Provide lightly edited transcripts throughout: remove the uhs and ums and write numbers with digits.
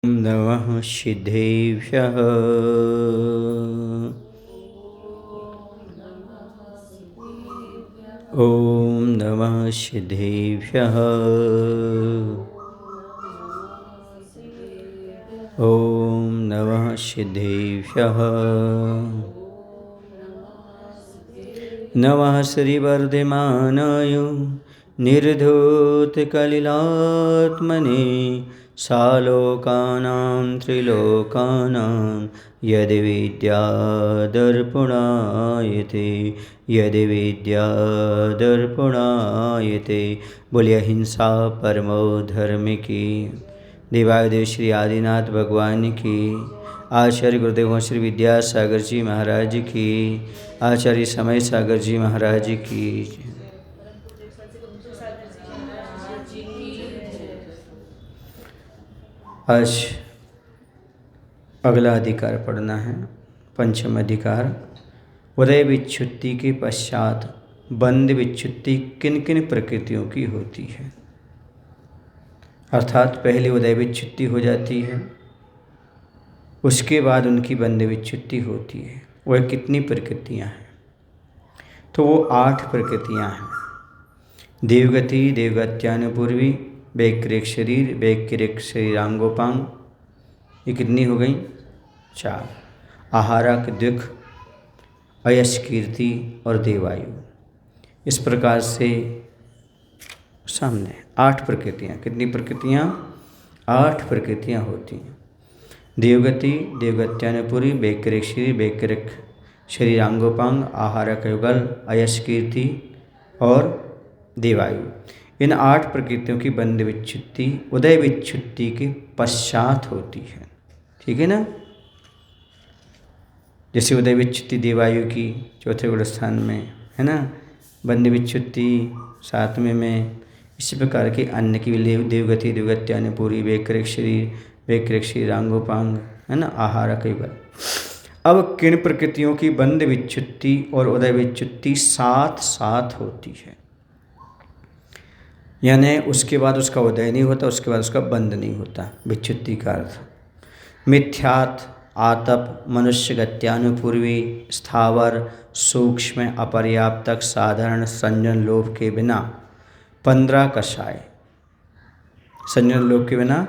नमः सिद्धेभ्यः। ॐ नमः सिद्धेभ्यः। ॐ नमः सिद्धेभ्यः। नमः श्रीवर्धमानाय निर्धूतकलिलात्मने सालोकानां त्रिलोकानां यद्विद्यादर्पणायते यद्विद्यादर्पणायते। बोलिए अहिंसा परमो धर्म की। देवादेव श्री आदिनाथ भगवान की। आचार्य गुरुदेव श्री विद्यासागर जी महाराज की। आचार्य समय सागर जी महाराज की। आज अगला अधिकार पढ़ना है, पंचम अधिकार। उदय विच्छुत्ति के पश्चात बंध विच्छुत्ति किन किन प्रकृतियों की होती है। अर्थात पहले उदय विच्छुत्ति हो जाती है, उसके बाद उनकी बंध विच्छुत्ति होती है। वह कितनी प्रकृतियां हैं? तो वो 8 प्रकृतियां हैं। देवगति, देवगत्यानुपूर्वी, वैक्रिक शरीर, वैक्रिक शरीरांगोपांग, ये कितनी हो गई? 4। आहारक, द्विक, अयस्कीर्ति और देवायु। इस प्रकार से सामने 8 प्रकृतियाँ। कितनी प्रकृतियाँ? 8 प्रकृतियाँ होती हैं। देवगति, देवगत्यानुपूर्वी, वैक्रिक शरीर, वैक्रिक शरीरांगोपांग, आहारक युगल, अयस्कीर्ति और देवायु। इन 8 प्रकृतियों की बंध विच्छुत्ति उदय विच्छुत्ति के पश्चात होती है। ठीक है ना? जैसे उदय विच्छुत्ति देवायु की 4थे गुण स्थान में है ना, बंध विच्छुत्ति 7वें में। इसी प्रकार के अन्य की देवगति, देवगत्यानुपूर्वी, वैक्रिक शरीर, वैक्रिक शरीरांगोपांग, है ना, आहारक युगल। अब किन प्रकृतियों की बंध विच्छुत्ति और उदय विच्छुत्ति साथ साथ होती है? यानी उसके बाद उसका उदय नहीं होता, उसके बाद उसका बंध नहीं होता। विच्छुत्ति का अर्थ मिथ्यात्, आतप, मनुष्य गत्यानुपूर्वी, स्थावर, सूक्ष्म, अपर्याप्तक, साधारण, संजन लोभ के बिना 15 कषाय। संजन लोभ के बिना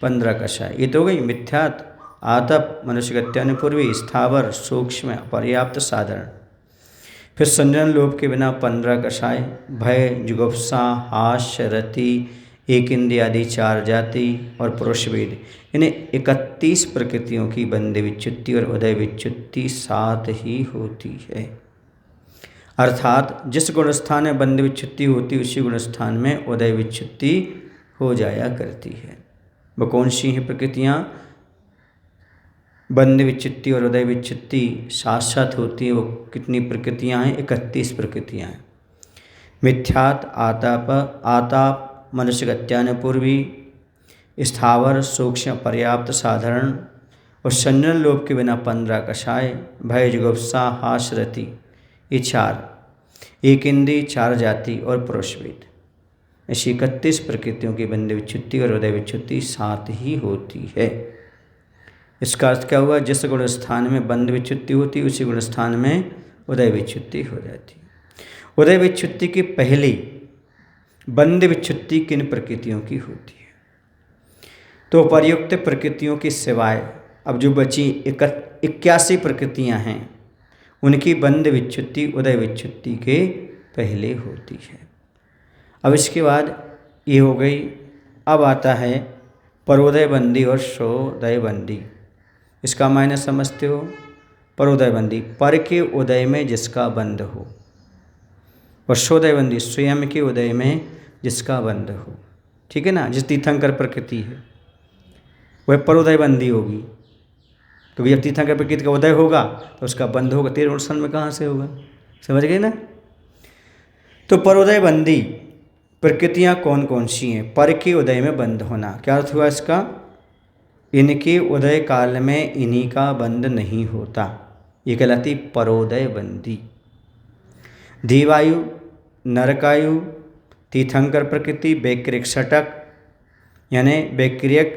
15 कषाय। ये तो हो गई मिथ्यात्, आतप, मनुष्य गत्यानुपूर्वी, स्थावर, सूक्ष्म, अपर्याप्त, साधारण। फिर संजन लोभ के बिना 15 कषाय, भय, जुगुप्सा, हास्य, रति, एक इंद्रिय आदि 4 जाति और पुरुष भेद। इन्हें 31 प्रकृतियों की बंध विच्छुत्ति और उदय विच्छुत्ति साथ ही होती है। अर्थात जिस गुण स्थान में बंध विच्छुत्ति होती उसी गुण स्थान में उदय विच्छुत्ति हो जाया करती है। वो कौन सी हैं प्रकृतियाँ? बंध विच्छुत्ति और उदय विच्छुत्ति साथ साथ होती है। वो कितनी प्रकृतियाँ हैं? 31 प्रकृतियाँ हैं। मिथ्यात्, आताप, मनुष्य गत्यानुपूर्वी, स्थावर, सूक्ष्म, पर्याप्त, साधारण और संजन लोभ के बिना 15 कषाय, भय, जुगुप्सा, हास्य, रति, ये 4, एक इंद्रिय, 4 जाति और पुरुष भेद। ऐसी 31 प्रकृतियों की बंध विच्छुत्ति और उदय विच्छुत्ति साथ ही होती है। इसका अर्थ क्या हुआ? जिस गुण स्थान में बंध विच्छुत्ति होती उसी गुण स्थान में उदय विच्छुत्ति हो जाती है। उदय विच्छुत्ति के पहले बंध विच्छुत्ति किन प्रकृतियों की होती है? तो पर्युक्त प्रकृतियों के सिवाय अब जो बची 81 प्रकृतियां हैं, उनकी बंध विच्छुत्ति उदय विच्छुत्ति के पहले होती है। अब इसके बाद ये हो गई। अब आता है परोदय बंदी और शोदय बंदी। इसका मायने समझते हो? परोदय बंदी, पर के उदय में जिसका बंध हो, और शोदय बंदी, स्वयं के उदय में जिसका बंध हो। ठीक है ना? जिस तीर्थंकर प्रकृति है वह परोदय बंदी होगी, क्योंकि जब तीर्थंकर प्रकृति का उदय होगा तो उसका बंध होगा। 13 वर्ष में कहाँ से होगा? समझ गए ना? तो परोदय बंदी प्रकृतियाँ कौन कौन सी हैं? पर के उदय में बंध होना। क्या अर्थ हुआ इसका? इनके उदय काल में इन्हीं का बंध नहीं होता, ये कहलाती परोदय बंदी। देवायु, नरकायु, तीर्थंकर प्रकृति, वैक्रिक षटक यानी वैक्रियक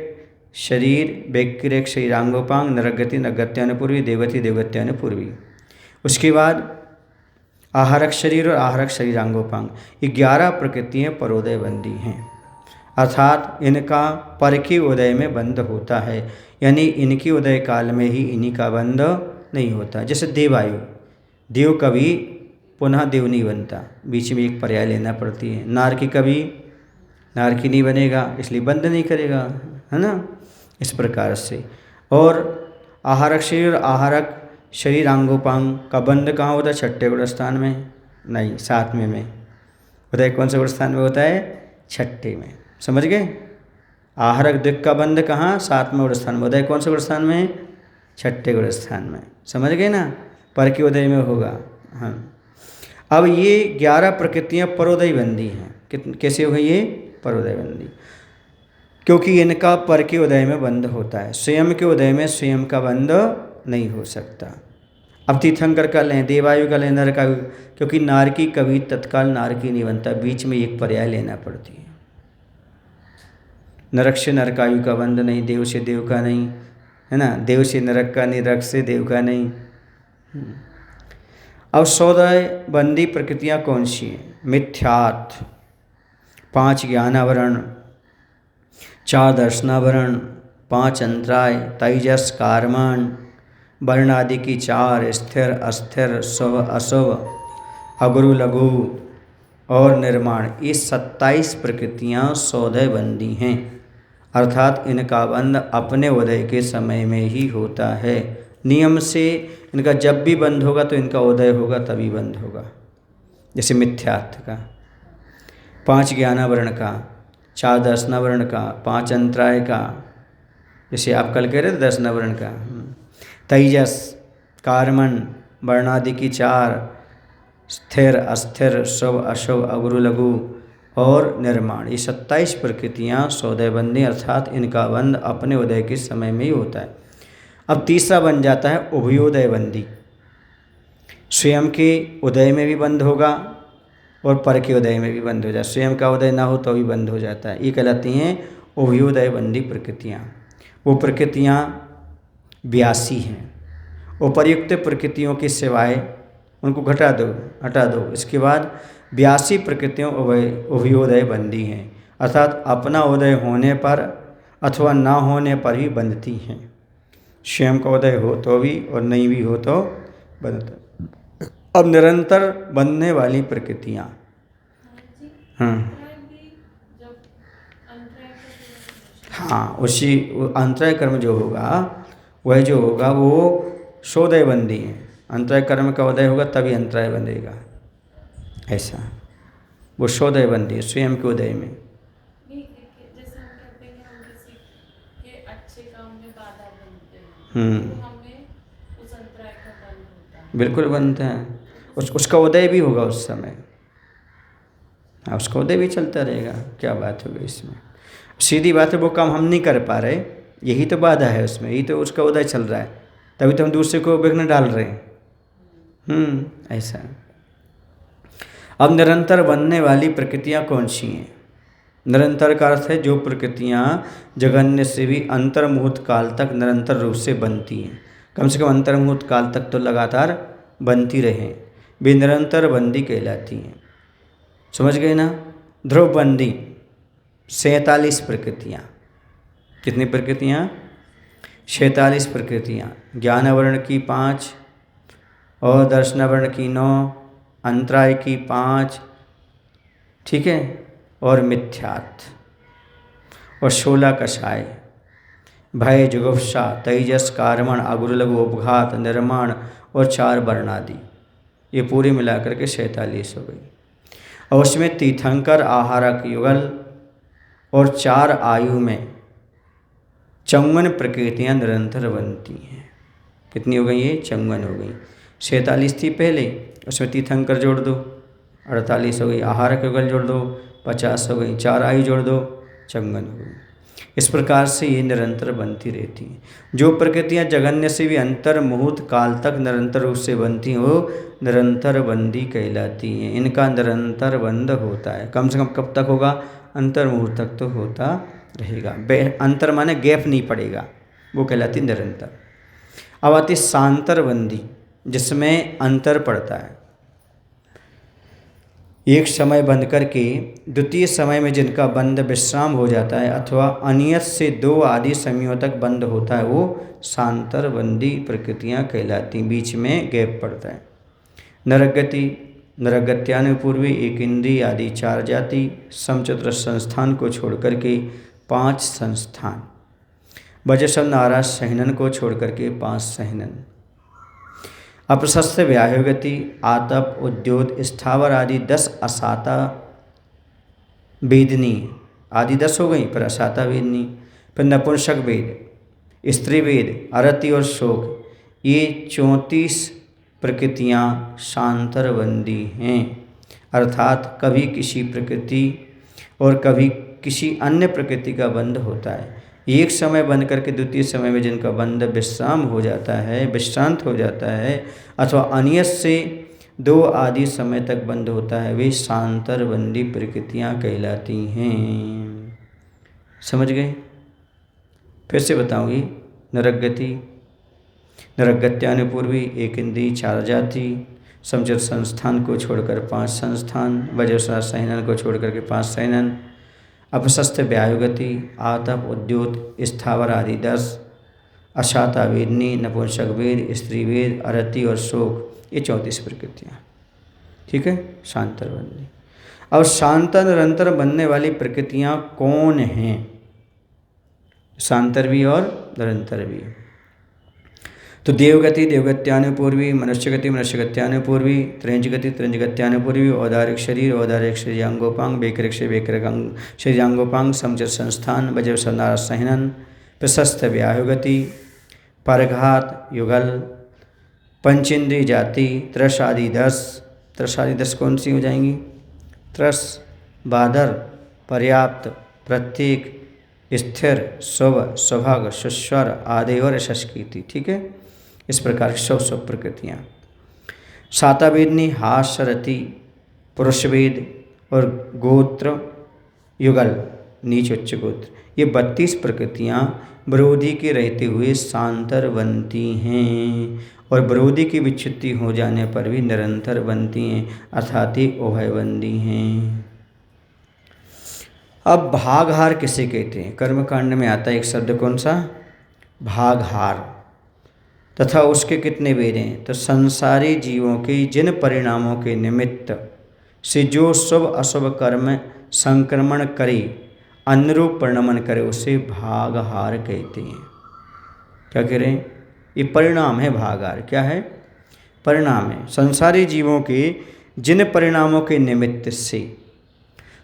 शरीर व्यक्तिरेक शरीरांगोपांग नरगति नगत्यानुपूर्वी देवगति देवगत्यानुपूर्वी। उसके बाद आहारक शरीर और आहारक शरीरांगोपांग, ये 11 प्रकृतियाँ परोदय बंदी हैं, अर्थात इनका पर के उदय में बंध होता है, यानी इनके उदय काल में ही इन्हीं का बंध नहीं होता। जैसे देवायु, देव कभी पुनः देव नहीं बनता, बीच में एक पर्याय लेना पड़ती है। नारकी कभी नारकी नहीं बनेगा, इसलिए बंध नहीं करेगा, है ना, इस प्रकार से। और आहारक शरीर और आहारक शरीरांगोपांग का बंध कहाँ होता है? छठे गुण स्थान में नहीं, 7वें में। उदय कौन से गुण स्थान में होता है? छठे में। समझ गए? आहारक दिक् का बंध कहाँ? 7वें गुण स्थान में। उदय कौन से गुण स्थान में? छठे गुण स्थान में। समझ गए ना? पर के उदय में होगा। हाँ, अब ये 11 प्रकृतियाँ परोदय बंदी हैं। कैसे हो गई ये? परोदय बंदी, क्योंकि इनका पर के उदय में बंध होता है, स्वयं के उदय में स्वयं का बंध नहीं हो सकता। अब तीर्थंकर का लें, देवायु का लें, नर का, क्योंकि नारकी कभी तत्काल नारकी नहीं बनता, बीच में एक पर्याय लेना पड़ती है। नरक से नरकायु का बंध नहीं, देव से देव का नहीं, है ना, देव से नरक का नहीं, नरक से देव का नहीं। अब सौदय बंदी प्रकृतियाँ कौन सी हैं? मिथ्यात्, 5 ज्ञानावरण, 4 दर्शनावरण, 5 अंतराय, तेजस कारमान, वर्ण आदि की 4, स्थिर अस्थिर शुभ अशुभ, अगुरु लघु और निर्माण, ये 27 प्रकृतियाँ सौदय बंदी हैं, अर्थात इनका बंध अपने उदय के समय में ही होता है। नियम से इनका जब भी बंध होगा तो इनका उदय होगा तभी बंध होगा। जैसे मिथ्यात्व का, 5 ज्ञानावरण का, 4 दर्शनावरण का, 5 अंतराय का, जैसे आप कल कह रहे थे दर्शनावरण का, तेजस कारमन, वर्णादि की 4, स्थिर अस्थिर शुभ अशुभ अगुरु लघु और निर्माण, ये 27 प्रकृतियाँ सौदय बंदी, अर्थात इनका बंध अपने उदय के समय में ही होता है। अब तीसरा बन जाता है उभयोदय बंदी, स्वयं के उदय में भी बंद होगा और पर के उदय में भी बंद हो जाए, स्वयं का उदय ना हो तो भी बंद हो जाता है। ये कहलाती हैं उभयोदय बंदी प्रकृतियाँ। वो प्रकृतियाँ 82 हैं। उपर्युक्त प्रकृतियों के सिवाय उनको हटा दो। इसके बाद 82 प्रकृतियों उभयोदय बंदी हैं, अर्थात अपना उदय होने पर अथवा ना होने पर ही बंधती हैं। स्वयं का उदय हो तो भी और नहीं भी हो तो बंधता। अब निरंतर बंधने वाली प्रकृतियाँ, हाँ, उसी अंतराय कर्म जो होगा वह जो होगा वो सौदय बंदी है। अंतराय कर्म का उदय होगा तभी अंतराय बंधेगा, ऐसा वो सौदय बंदी है स्वयं के उदय में। जैसे हम कहते हैं हम किसी के अच्छे काम में बाधा बनते हैं, तो हमें उस अंतराय का बंध होता है। बिल्कुल बनता है, उसका उदय भी होगा उस समय, उसका उदय भी चलता रहेगा। क्या बात होगी इसमें? सीधी बात है, वो काम हम नहीं कर पा रहे, यही तो बाधा है उसमें, यही तो उसका उदय चल रहा है, तभी तो हम दूसरे को विघ्न डाल रहे हैं। ऐसा। अब निरंतर बनने वाली प्रकृतियाँ कौन सी हैं? निरंतर का अर्थ है जो प्रकृतियाँ जगन्य से भी अंतर्मुहूर्त काल तक निरंतर रूप से बनती हैं, कम से कम अंतर्मुहूर्त काल तक तो लगातार बनती रहें, वे निरंतर बंदी कहलाती हैं। समझ गए ना? ध्रुव बंदी 47 प्रकृतियाँ। कितनी प्रकृतियाँ? 46 प्रकृतियाँ। ज्ञानावरण की 5 और दर्शनावरण की 9, अंतराय की 5, ठीक है, और मिथ्यात् और 16 कषाय, भय जुगुप्सा तेजस कारमण अगुरु लघु उपघात निर्माण और 4 वर्णादि, ये पूरी मिलाकर के 47 हो गई। और उसमें तीर्थंकर आहारक युगल और 4 आयु में 54 प्रकृतियाँ निरंतर बनती हैं। कितनी हो गई? ये 54 हो गई। 47 थी पहले, उसमें तीर्थंकर जोड़ दो 48 हो गई, आहारक युगल जोड़ दो 50 हो गई, 4 आयु जोड़ दो 54 हो गई। इस प्रकार से ये निरंतर बनती रहती हैं। जो प्रकृतियाँ जगन्य से भी अंतर्मुहूर्त काल तक निरंतर रूप से बनती हैं वो निरंतर बंदी कहलाती हैं। इनका निरंतर बंद होता है, कम से कम कब तक होगा? अंतर्मुहूर्त तक तो होता रहेगा। अंतर माने गैप नहीं पड़ेगा, वो कहलाती निरंतर। अब आती शांतरबंदी, जिसमें अंतर पड़ता है। एक समय बंद करके द्वितीय समय में जिनका बंद विश्राम हो जाता है अथवा अनियत से 2 आदि समयों तक बंद होता है, वो शांतरबंदी प्रकृतियाँ कहलाती, बीच में गैप पड़ता है। नरगति, नरगत्यानुपूर्वी, एक इंद्रिय आदि 4 जाति, समचतुर संस्थान को छोड़ करके 5 संस्थान, वजसन नाराज सहनन को छोड़ करके 5 सहनन, अप्रशस्त व्याह्यगति, आतप, उद्योत, स्थावर आदि 10 असाता वेदनी आदि 10 हो गई, पर असाता वेदनी। फिर नपुंसक वेद, स्त्री वेद, अरति और शोक, ये 34 प्रकृतियाँ शांतरबंदी हैं। अर्थात कभी किसी प्रकृति और कभी किसी अन्य प्रकृति का बंध होता है। एक समय बंद करके द्वितीय समय में जिनका बंध विश्राम हो जाता है, विश्रांत हो जाता है, अथवा अनियत से 2 आदि समय तक बंद होता है, वे शांतरबंदी प्रकृतियाँ कहलाती हैं। समझ गए? फिर से बताऊँगी। नरगति, नरगत्यानुपूर्वी, एक इंद्रिय 4 जाति, समचर संस्थान को छोड़कर 5 संस्थान, वजसा सहनन को छोड़कर के 5 सहनन, अपशस्त व्यायुगति, आतप, उद्योत, स्थावर आदि 10, अशाता वेदनी, नपुंसक वेद, स्त्री वेद, अरति और शोक, ये 34 प्रकृतियाँ। ठीक है, शांतरबंदी। अब शांतर निरंतर बनने वाली प्रकृतियाँ कौन हैं? शांतर भी और निरंतर भी। तो देवगति, देवगत्यानुपूर्वी, मनुष्यगति, मनुष्यगत्यानुपूर्वी, त्रिंजगति, त्रिंजगत्यानुपूर्वी, औदारिक शरीर, औदारिक शरीरांगोपांग, बेकरिक शरीर, बेकरिक शरीरांगोपांग, समचर संस्थान, वज्र सनार सहनन, प्रशस्त व्याहुगति, परघात, युगल, पंचेंद्रिय जाति, त्रस आदि 10, त्रस आदि 10 कौन सी हो जाएंगी? त्रस, बादर, पर्याप्त, प्रत्येक, स्थिर, स्व, स्वभाग, सुस्वर, आदि और शशकीति। ठीक है, इस प्रकार की 100 प्रकृतियाँ। सातावेदनी, हास्यरति, पुरुषवेद और गोत्र युगल, नीच उच्च गोत्र, ये 32 प्रकृतियाँ विरोधी के रहते हुए शांतर बनती हैं और विरोधी की विच्युति हो जाने पर भी निरंतर बनती हैं, अर्थात ही उभयबंदी हैं। अब भागहार किसे कहते हैं? कर्मकांड में आता है एक शब्द, कौन सा? भागहार। तथा उसके कितने वेद हैं? तो संसारी जीवों के जिन परिणामों के निमित्त से जो शुभ अशुभ कर्म संक्रमण करे, अनुरूप परिणमन करे, उसे भागहार कहते हैं। क्या कह रहे हैं? ये परिणाम है भागहार। क्या है? परिणाम है। संसारी जीवों के जिन परिणामों के निमित्त से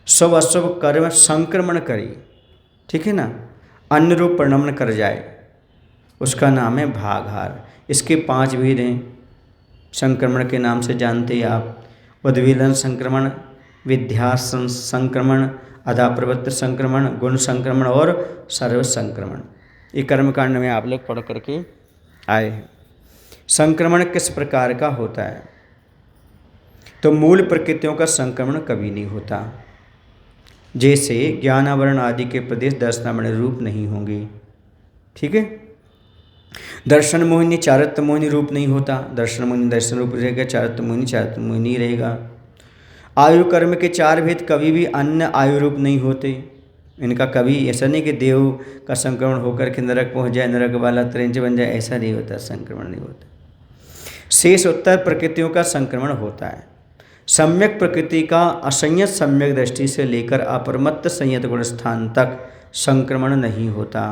शुभ अशुभ कर्म संक्रमण करे, ठीक है ना, अनुरूप परिणमन कर जाए, उसका नाम है भागहार। इसके 5 भेद हैं। संक्रमण के नाम से जानते हैं आप। उद्वेलन संक्रमण, विध्यास संक्रमण, अधाप्रवृत्त संक्रमण, गुण संक्रमण और सर्व संक्रमण। ये कर्मकांड में आप लोग पढ़ करके आए हैं। संक्रमण किस प्रकार का होता है? तो मूल प्रकृतियों का संक्रमण कभी नहीं होता। जैसे ज्ञानावरण आदि के प्रदेश दर्शनावरण रूप नहीं होंगे। ठीक है, दर्शन मोहिनी चारित्र मोहिनी रूप नहीं होता। दर्शन मोहिनी दर्शन रूप रहेगा, चारित्र मोहिनी चारित्र मोहिनी रहेगा। आयु कर्म के 4 भेद कभी भी अन्य आयु रूप नहीं होते। इनका कभी ऐसा नहीं कि देव का संक्रमण होकर के नरक पहुंच जाए, नरक वाला त्रिंज बन जाए, ऐसा नहीं होता, संक्रमण नहीं होता। शेष उत्तर प्रकृतियों का संक्रमण होता है। सम्यक प्रकृति का असंयत सम्यक दृष्टि से लेकर अपरमत्त संयत गुण स्थान तक संक्रमण नहीं होता।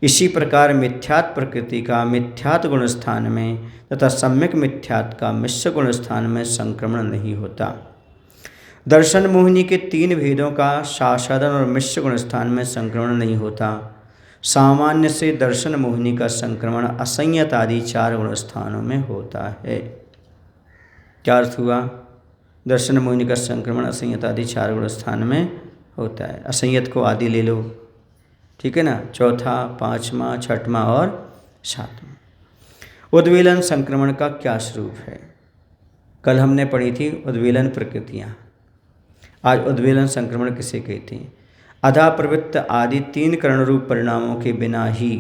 इसी प्रकार मिथ्यात् प्रकृति का मिथ्यात् गुण स्थान में तथा सम्यक मिथ्यात् का मिश्र गुण स्थान में संक्रमण नहीं होता। दर्शन मोहिनी के 3 भेदों का साधन और मिश्र गुण स्थान में संक्रमण नहीं होता। सामान्य से दर्शन मोहिनी का संक्रमण असंयत आदि 4 गुण स्थानों में होता है। क्या अर्थ हुआ? दर्शन मोहिनी का संक्रमण असंयत आदि 4 गुण स्थान में होता है। असंयत को आदि ले लो, ठीक है ना, चौथा, 5वां, 6वां और 7वां। उद्वेलन संक्रमण का क्या स्वरूप है? कल हमने पढ़ी थी उद्वेलन प्रकृतियाँ। आज उद्वेलन संक्रमण किसे कहते हैं? अधा प्रवृत्त आदि 3 करण रूप परिणामों के बिना ही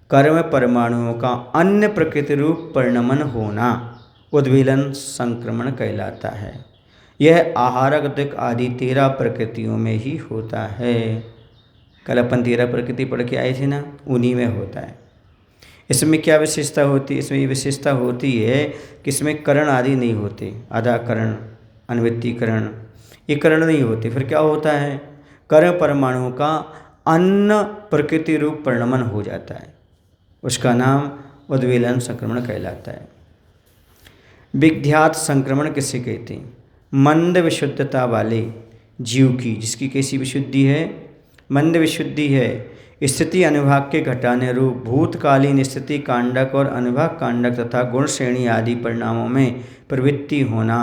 कर्म परमाणुओं का अन्य प्रकृति रूप परिणमन होना उद्वेलन संक्रमण कहलाता है। यह आहारक दिक आदि 13 प्रकृतियों में ही होता है। कल अपन 13 प्रकृति पढ़ के आए थे ना, उन्हीं में होता है। इसमें क्या विशेषता होती है? इसमें ये विशेषता होती है कि इसमें करण आदि नहीं होते, आधा करण, अनुवृत्तिकरण, ये करण नहीं होते। फिर क्या होता है? कर्म परमाणुओं का अन्य प्रकृति रूप परिणमन हो जाता है, उसका नाम उद्वेलन संक्रमण कहलाता है। विद्यात संक्रमण किसे कहते हैं? मंद विशुद्धता वाले जीव की, जिसकी कैसी विशुद्धि है? मंद विशुद्धि है, स्थिति अनुभाग के घटाने रूप भूतकालीन स्थिति कांडक और अनुभाग कांडक तथा गुण श्रेणी आदि परिणामों में प्रवृत्ति होना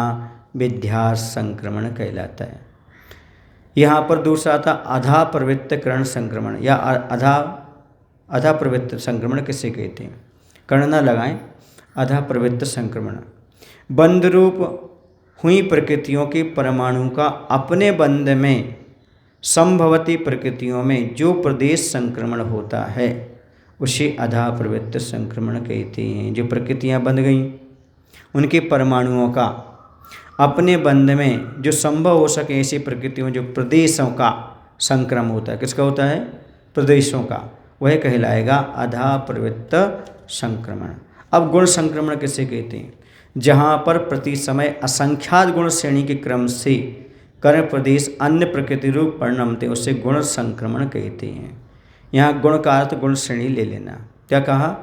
विद्यात संक्रमण कहलाता है। यहाँ पर दूसरा आता अधा प्रवृत्त करण संक्रमण या अधा प्रवृत्त संक्रमण किसे कहते हैं? कर्ण न लगाएं, अधा प्रवृत्त संक्रमण। बंध रूप हुई प्रकृतियों के परमाणु का अपने बंध में संभवती प्रकृतियों में जो प्रदेश संक्रमण होता है उसे अधा प्रवृत्त संक्रमण कहते हैं। जो प्रकृतियां बंध गईं उनके परमाणुओं का अपने बंध में जो संभव हो सके ऐसी प्रकृतियों, जो प्रदेशों का संक्रमण होता है, किसका होता है? प्रदेशों का, वह कहलाएगा अधा प्रवृत्त संक्रमण। अब गुण संक्रमण किसे कहते हैं? जहाँ पर प्रति समय असंख्यात गुण श्रेणी के क्रम से कर्म प्रदेश अन्य प्रकृति रूप परिणमते उसे गुण संक्रमण कहते हैं। यहाँ गुण का अर्थ गुण श्रेणी ले लेना। क्या कहा?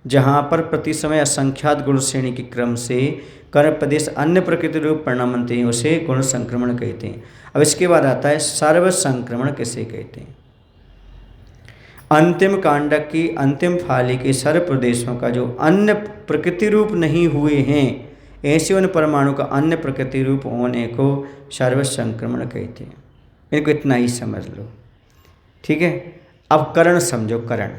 जहाँ पर प्रति समय असंख्यात गुण श्रेणी के क्रम से कर्म प्रदेश अन्य प्रकृति रूप परिणमते हैं उसे गुण संक्रमण कहते हैं। अब इसके बाद आता है सर्व संक्रमण किसे कहते हैं? अंतिम कांडक की अंतिम फाली के सर्व प्रदेशों का जो अन्य प्रकृति रूप नहीं हुए हैं ऐसे उन परमाणु का अन्य प्रकृति रूप होने को सर्व संक्रमण कहते हैं। इनको इतना ही समझ लो, ठीक है। अब करण समझो। करण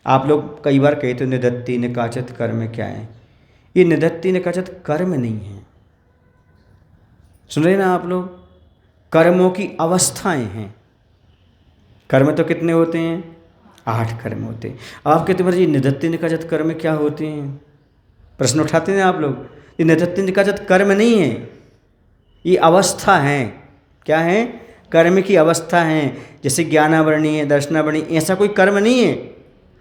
आप लोग कई बार कहते हो निदत्ति निकाचत कर्म क्या है? ये निदत्ति निकाचत कर्म नहीं है, सुन रहे ना आप लोग? कर्मों की अवस्थाएं हैं। कर्म तो कितने होते हैं? 8 कर्म होते हैं। आप कहते हैं ये निदत्ति निकाचत कर्म क्या होते हैं? प्रश्न उठाते हैं आप लोग। ये निदत्ति निकाचत कर्म नहीं है, ये अवस्था है। क्या है? कर्म की अवस्था है। जैसे ज्ञानावरणी है, दर्शनावरणी, ऐसा कोई कर्म नहीं है,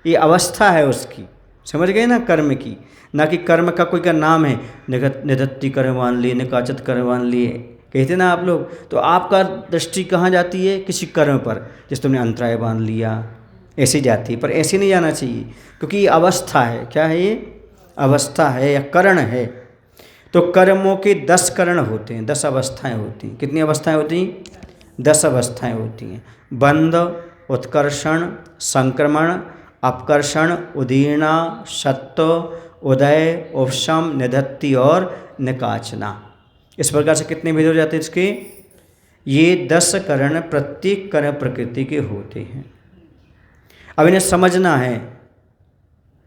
ये अवस्था है उसकी। समझ गए ना? कर्म की, ना कि कर्म का कोई का नाम है। निदत्ति कर्म मान लिए, निकाचत कर्म मान लिए, कहते ना आप लोग। तो आपका दृष्टि कहाँ जाती है? किसी कर्म पर, जैसे तुमने अंतराय बांध लिया, ऐसे जाती है। पर ऐसे नहीं जाना चाहिए, क्योंकि ये अवस्था है। क्या है? ये अवस्था है या करण है। तो कर्मों के 10 करण होते हैं, 10 अवस्थाएं होती हैं। कितनी अवस्थाएं होती हैं? 10 अवस्थाएं होती हैं। बंध, उत्कर्षण, संक्रमण, अपकर्षण, उदीर्णा, सत्व, उदय, उपशम, निधत्ति और निकाचना। इस प्रकार से कितने भेद हो जाते हैं इसके? ये 10 करण प्रत्येक करण प्रकृति के होते हैं। अब इन्हें समझना है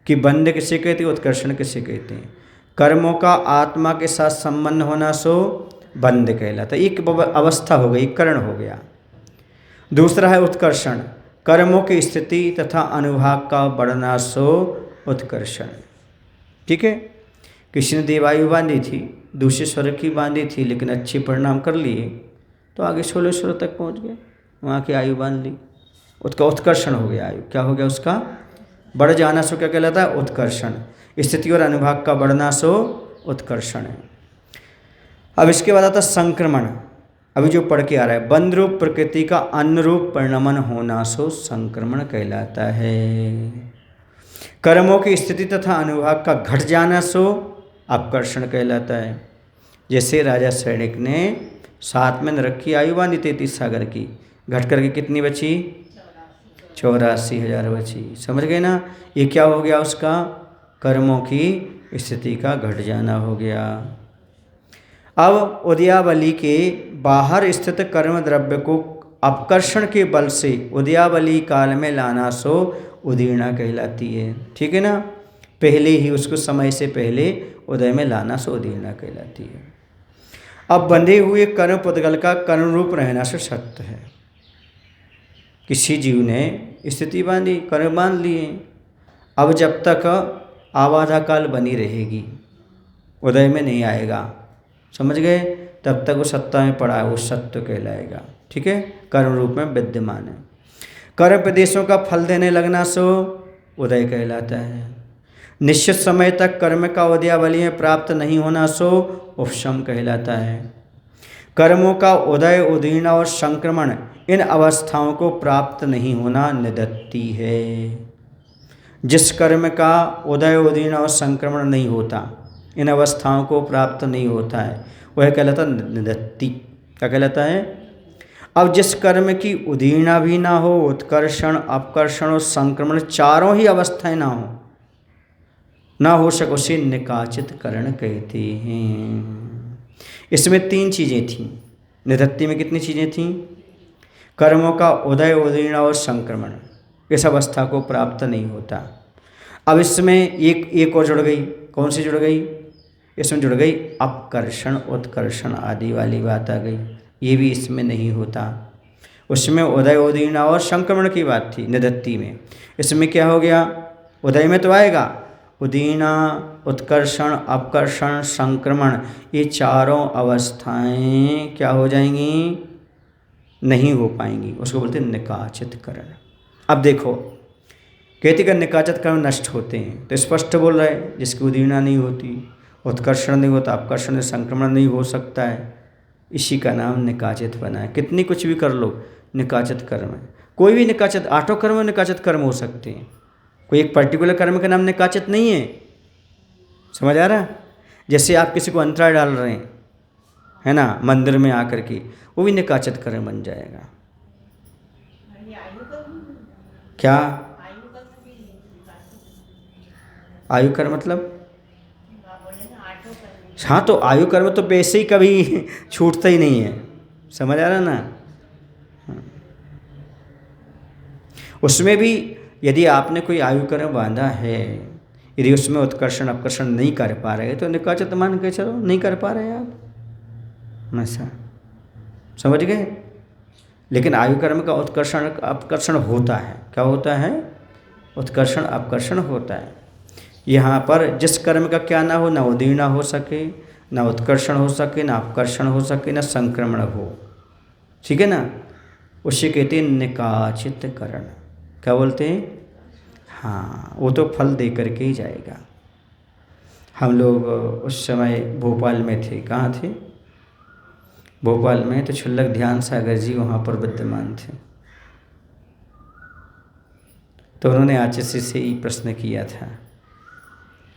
कि बंध किसे कहते हैं, उत्कर्षण किसे कहते हैं। कर्मों का आत्मा के साथ संबंध होना सो बंध कहलाता है। एक अवस्था हो गई, करण हो गया। दूसरा है उत्कर्षण, कर्मों की स्थिति तथा अनुभाग का बढ़ना सो उत्कर्षण। ठीक है। किसी ने देवायु बांधी थी, दूसरे स्वर्ग की बांधी थी, लेकिन अच्छे परिणाम कर लिए तो आगे 16 स्वर्ग तक पहुंच गए, वहाँ की आयु बांध ली, उसका उत्कर्षण हो गया। आयु क्या हो गया? उसका बढ़ जाना सो क्या कहलाता है? उत्कर्षण। स्थिति और अनुभाग का बढ़ना सो उत्कर्षण है। अब इसके बाद आता है संक्रमण। अभी जो पढ़ के आ रहा है, बंध रूप प्रकृति का अन्य रूप परिणमन होना सो संक्रमण कहलाता है। कर्मों की स्थिति तथा अनुभाग का घट जाना सो अपकर्षण कहलाता है। जैसे राजा सैनिक ने 7 में नरक की आयु बांधी 33 सागर की, घट करके कितनी बची? 84,000 बची। समझ गए ना? ये क्या हो गया? उसका कर्मों की स्थिति का घट जाना हो गया। अब उदयावली के बाहर स्थित कर्म द्रव्य को अपकर्षण के बल से उदयावली काल में लाना सो उदीर्णा कहलाती है। ठीक है ना? पहले ही उसको समय से पहले उदय में लाना सो उदीर्णा कहलाती है। अब बंधे हुए कर्म पुद्गल का कर्म रूप रहना सो सत्य है। किसी जीव ने स्थिति बांधी, कर्म बांध लिए, अब जब तक आबाधा काल बनी रहेगी, उदय में नहीं आएगा, समझ गए, तब तक वो सत्ता में पड़ा है, वो सत्य कहलाएगा। ठीक है, कर्म रूप में विद्यमान है। कर्म प्रदेशों का फल देने लगना सो उदय कहलाता है। निश्चित समय तक कर्म का उदयावली में प्राप्त नहीं होना सो उपशम कहलाता है। कर्मों का उदय, उदीर्ण और संक्रमण, इन अवस्थाओं को प्राप्त नहीं होना निदत्ति है। जिस कर्म का उदय, उदीर्ण और संक्रमण नहीं होता, इन अवस्थाओं को प्राप्त नहीं होता है, वह कहलाता निदत्ति। क्या कहलाता है? अब जिस कर्म की उदीर्णा भी ना हो, उत्कर्षण, अपकर्षण और संक्रमण चारों ही अवस्थाएं ना हो सके, उसे निकाचित करण कहते हैं। इसमें 3 चीज़ें थीं। निदत्ति में कितनी चीज़ें थीं? कर्मों का उदय, उदीर्ण और संक्रमण, इस अवस्था को प्राप्त नहीं होता। अब इसमें एक और जुड़ गई। कौन सी जुड़ गई? इसमें जुड़ गई अपकर्षण, उत्कर्षण आदि वाली बात आ गई। ये भी इसमें नहीं होता। उसमें उदय, उदीर्ण और संक्रमण की बात थी निदत्ति में। इसमें क्या हो गया? उदय में तो आएगा, उदीर्ण, उत्कर्षण, अपकर्षण, संक्रमण, ये चारों अवस्थाएं क्या हो जाएंगी? नहीं हो पाएंगी। उसको बोलते हैं निकाचित करण। अब देखो, कहते कि निकाचित करण नष्ट होते हैं, तो स्पष्ट बोल रहा है, जिसकी उदीर्णा नहीं होती, उत्कर्षण नहीं होता, अपकर्षण, संक्रमण नहीं हो सकता है, इसी का नाम निकाचित बना है। कितनी कुछ भी कर लो, निकाचित कर्म है। कोई भी निकाचित, 8 कर्म निकाचित कर्म हो सकते हैं। कोई एक पर्टिकुलर कर्म का नाम निकाचित नहीं है। समझ आ रहा? जैसे आप किसी को अंतराय डाल रहे हैं, है ना, मंदिर में आकर के, वो भी निकाचित कर्म बन जाएगा। क्या आयु कर्म मतलब? हाँ, तो आयु कर्म तो वैसे ही कभी छूटता ही नहीं है। समझ आ रहा ना? उसमें भी यदि आपने कोई आयु कर्म बांधा है, यदि उसमें उत्कर्षण, अपकर्षण नहीं कर पा रहे, तो निकाचित मान के चलो, नहीं कर पा रहे आप, ऐसा समझ गए। लेकिन आयु कर्म का उत्कर्षण, अपकर्षण होता है। क्या होता है? उत्कर्षण, अपकर्षण होता है। यहाँ पर जिस कर्म का क्या ना हो, ना उदीर्ण हो सके, ना उत्कर्षण हो सके, ना अपकर्षण हो सके, ना संक्रमण हो, ठीक है ना, उसे कहते हैं निकाचित करण। क्या बोलते हैं? हाँ, वो तो फल दे करके ही जाएगा। हम लोग उस समय भोपाल में थे। कहाँ थे? भोपाल में। तो छुल्लक ध्यान सागर जी वहाँ पर विद्यमान थे। तो उन्होंने आचार्य से ही प्रश्न किया था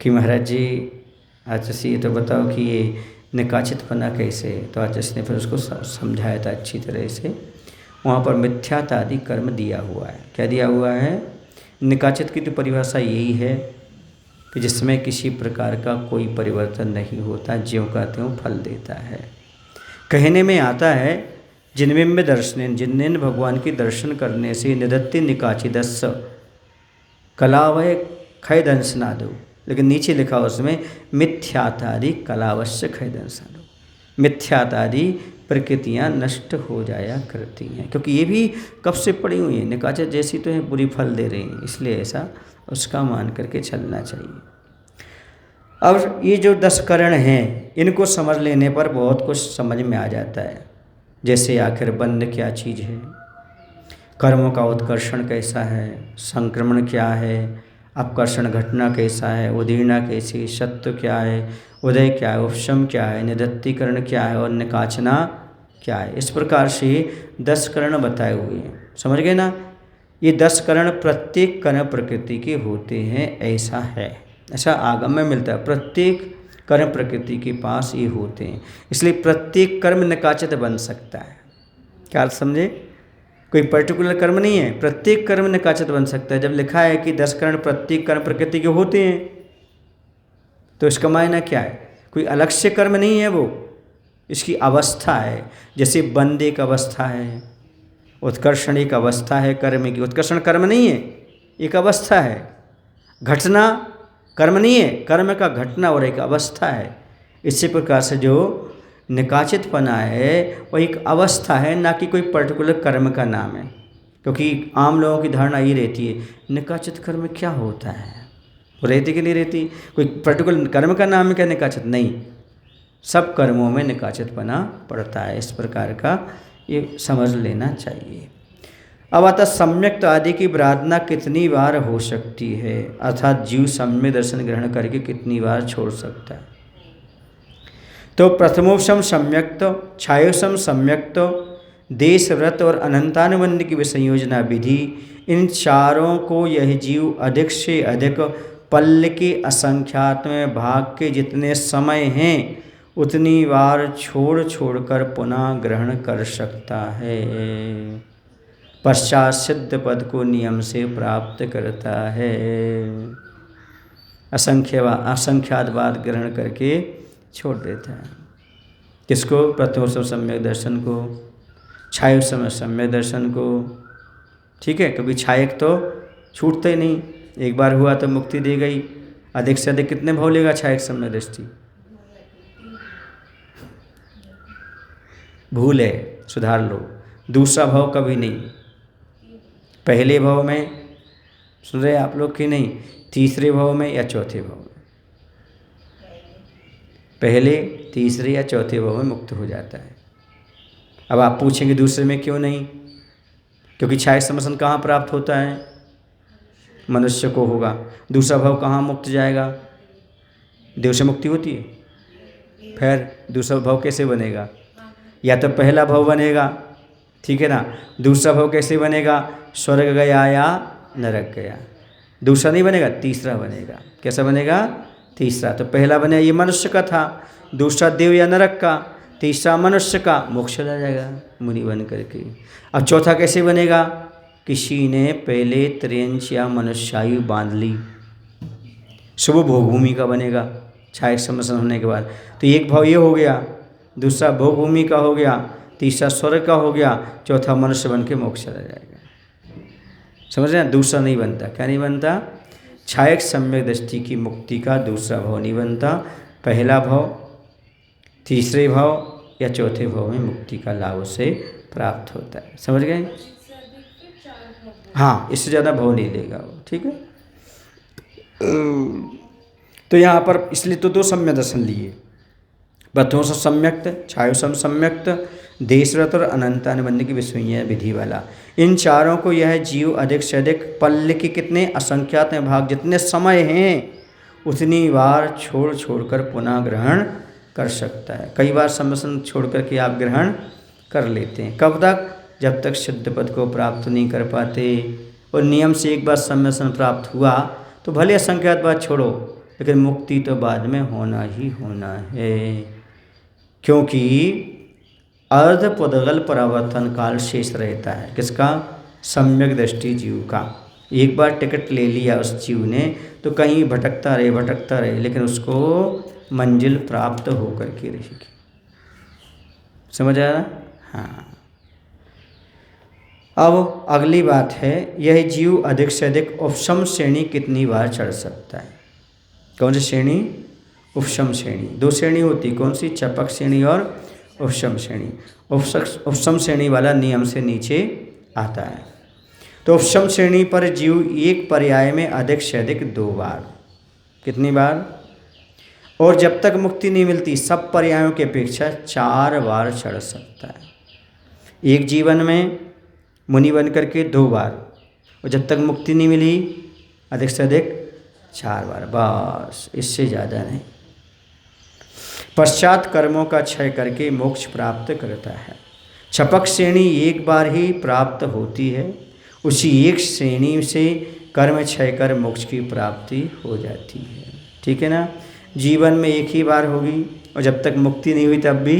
कि महाराज जी, आचार्य ये तो बताओ कि ये निकाचितपना कैसे? तो आचार्य ने फिर उसको समझाया था अच्छी तरह से। वहाँ पर मिथ्यात आदि कर्म दिया हुआ है। क्या दिया हुआ है? निकाचित की तो परिभाषा यही है कि जिसमें किसी प्रकार का कोई परिवर्तन नहीं होता, ज्यों का त्यों फल देता है। कहने में आता है जिनमें दर्शन, जिन भगवान के दर्शन करने से निदत्ति निकाचिदस्स कलावय खय दंशनादो, लेकिन नीचे लिखा उसमें मिथ्यातादि कलावश्य खय दंशनादो। मिथ्यातादि प्रकृतियाँ नष्ट हो जाया करती हैं, क्योंकि ये भी कब से पड़ी हुई हैं, निकाचित जैसी तो है, बुरी फल दे रही हैं, इसलिए ऐसा उसका मान करके चलना चाहिए। अब ये जो 10 करण हैं, इनको समझ लेने पर बहुत कुछ समझ में आ जाता है। जैसे आखिर बंध क्या चीज़ है, कर्मों का उत्कर्षण कैसा है, संक्रमण क्या है, अपकर्षण घटना कैसा है, उदीर्णा कैसी, सत्व क्या है, उदय क्या है, उपशम क्या है, निदत्तीकरण क्या है और निकाचना क्या है। इस प्रकार से 10 करण बताए हुए हैं। समझ गए ना? ये 10 करण प्रत्येक कर्ण प्रकृति के होते हैं, ऐसा है, ऐसा आगम में मिलता है। प्रत्येक कर्म प्रकृति के पास ये होते हैं, इसलिए प्रत्येक कर्म निकाचित बन सकता है। क्या समझे? कोई पर्टिकुलर कर्म नहीं है, प्रत्येक कर्म निकाचित बन सकता है। जब लिखा है कि 10 कर्ण प्रत्येक कर्म प्रकृति के होते हैं, तो इसका मायना क्या है? कोई अलग से कर्म नहीं है, वो इसकी अवस्था है। जैसे बंद एक अवस्था है, उत्कर्षण एक अवस्था है कर्म की। उत्कर्षण कर्म नहीं है, एक अवस्था है। घटना कर्म नहीं है, कर्म का घटना और एक अवस्था है। इसी प्रकार से जो निकाचितपना है वह एक अवस्था है, ना कि कोई पर्टिकुलर कर्म का नाम है। क्योंकि आम लोगों की धारणा ये रहती है निकाचित कर्म क्या होता है, वो रहती कि नहीं रहती, कोई पर्टिकुलर कर्म का नाम है क्या निकाचित, नहीं, सब कर्मों में निकाचितपना पड़ता है। इस प्रकार का ये समझ लेना चाहिए। अब आता सम्यक्त आदि की प्रार्थना कितनी बार हो सकती है, अर्थात जीव सम्यक दर्शन ग्रहण करके कितनी बार छोड़ सकता है। तो प्रथमोपम सम्यक्त, छायोसम सम्यक्त, देश व्रत और अनंतानुबंध की विसंयोजना विधि, इन चारों को यह जीव अधिक से अधिक पल्ल के असंख्यात्मय भाग के जितने समय हैं उतनी बार छोड़ छोड़कर पुनः ग्रहण कर सकता है। पश्चात सिद्ध पद को नियम से प्राप्त करता है। असंख्यात बात ग्रहण करके छोड़ देता है। किसको? प्रथमोपम सम्यक दर्शन को, छायक सम्यक दर्शन को। ठीक है, कभी छायक तो छूटते ही नहीं, एक बार हुआ तो मुक्ति दे गई। अधिक से अधिक कितने भाव लेगा छायक सम्यक दृष्टि? भूल है, सुधार लो। दूसरा भाव कभी नहीं। पहले भाव में सुन रहे आप लोग कि नहीं? तीसरे भाव में या चौथे भाव में? पहले, तीसरे या चौथे भाव में मुक्त हो जाता है। अब आप पूछेंगे दूसरे में क्यों नहीं? क्योंकि छायक समसन कहाँ प्राप्त होता है? मनुष्य को होगा। दूसरा भाव कहाँ मुक्त जाएगा? देव से मुक्ति होती है। फिर दूसरा भाव कैसे बनेगा? या तो पहला भाव बनेगा, ठीक है ना। दूसरा भाव कैसे बनेगा? स्वर्ग गया या नरक गया। दूसरा नहीं बनेगा, तीसरा बनेगा। कैसा बनेगा? तीसरा। तो पहला बने ये मनुष्य का था, दूसरा देव या नरक का, तीसरा मनुष्य का, मोक्ष चला जाएगा मुनि बन करके। अब चौथा कैसे बनेगा? किसी ने पहले त्रियंच या मनुष्यायु बांध ली, शुभ भोगभूमि का बनेगा छायक समसन होने के बाद। तो एक भाव ये हो गया, दूसरा भोगभूमि का हो गया, तीसरा स्वर्ग का हो गया, चौथा मनुष्य बन के मोक्ष चला जाएगा। समझ रहे हैं? दूसरा नहीं बनता। क्या नहीं बनता? छायक सम्यक दृष्टि की मुक्ति का दूसरा भाव नहीं बनता। पहला भाव, तीसरे भाव या चौथे भाव में मुक्ति का लाभ उसे प्राप्त होता है। समझ गए? हाँ, इससे ज़्यादा भाव नहीं लेगा वो। ठीक है, तो यहाँ पर इसलिए तो दो सम्यक दर्शन लिए, प्रथमोपम सम्यक्त, छायोसम सम्यक्त, देशव्रत और अनंतानुबंध की विस्मय विधि वाला। इन चारों को यह जीव अधिक से अधिक पल्ल के कितने असंख्यात भाग जितने समय हैं उतनी बार छोड़ छोड़कर पुनः ग्रहण कर सकता है। कई बार समसन छोड़ करके आप ग्रहण कर लेते हैं। कब तक? जब तक सिद्ध पद को प्राप्त नहीं कर पाते। और नियम से एक बार समसन प्राप्त हुआ तो भले असंख्यात बात छोड़ो, लेकिन मुक्ति तो बाद में होना ही होना है। क्योंकि अर्ध पुद्गल परावर्तन काल शेष रहता है। किसका? सम्यक दृष्टि जीव का। एक बार टिकट ले लिया उस जीव ने तो कहीं भटकता रहे, लेकिन उसको मंजिल प्राप्त होकर के रहेगी। समझ आ रहा? हाँ। अब अगली बात है, यह जीव अधिक से अधिक उपशम श्रेणी कितनी बार चढ़ सकता है? कौन सी श्रेणी? उपशम श्रेणी। दो श्रेणी होती, कौन सी? चपक श्रेणी और उपशम श्रेणी। उपशम श्रेणी वाला नियम से नीचे आता है। तो उपशम श्रेणी पर जीव एक पर्याय में अधिक से अधिक 2 बार। कितनी बार? और जब तक मुक्ति नहीं मिलती सब पर्यायों की अपेक्षा 4 बार चढ़ सकता है। एक जीवन में मुनि बन करके 2 बार, और जब तक मुक्ति नहीं मिली अधिक से अधिक 4 बार, बस, इससे ज़्यादा नहीं। पश्चात कर्मों का क्षय करके मोक्ष प्राप्त करता है। छपक श्रेणी एक बार ही प्राप्त होती है, उसी एक श्रेणी से कर्म क्षय कर मोक्ष की प्राप्ति हो जाती है। ठीक है ना? जीवन में एक ही बार होगी, और जब तक मुक्ति नहीं हुई तब भी,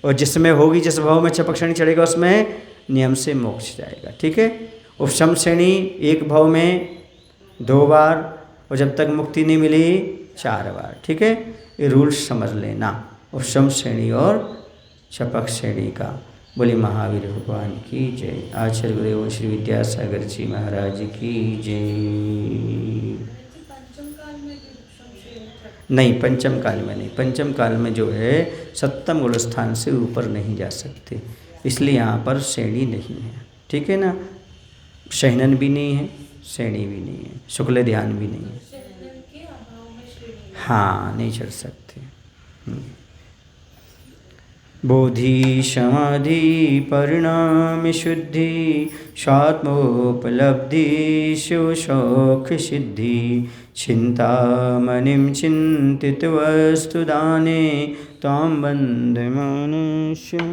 और जिसमें होगी, जिस भाव में छपक श्रेणी चढ़ेगा उसमें नियम से मोक्ष जाएगा। ठीक है? उपशम श्रेणी एक भाव में 2 बार, और जब तक मुक्ति नहीं मिली 4 बार। ठीक है? ये रूल्स समझ लेना, उपशम श्रेणी और छपक श्रेणी का। बोले महावीर भगवान की जय। आचार्य गुरुदेव श्री विद्यासागर जी महाराज की जय। नहीं, पंचम काल में नहीं। पंचम काल में जो है सप्तम गुण स्थान से ऊपर नहीं जा सकते, इसलिए यहाँ पर श्रेणी नहीं है। ठीक है ना? शहनन भी नहीं है, श्रेणी भी नहीं है, शुक्ल ध्यान भी नहीं है। शहनन के अभाव में श्रेणी हाँ, नहीं चढ़ सकते। बोधि समाधि परिणाम शुद्धि स्वात्मोपलब्धि शिव शौख सिद्धि चिंतामणिं चिंतित वस्तुदाने तां वन्दे मनुष्यमस्तु।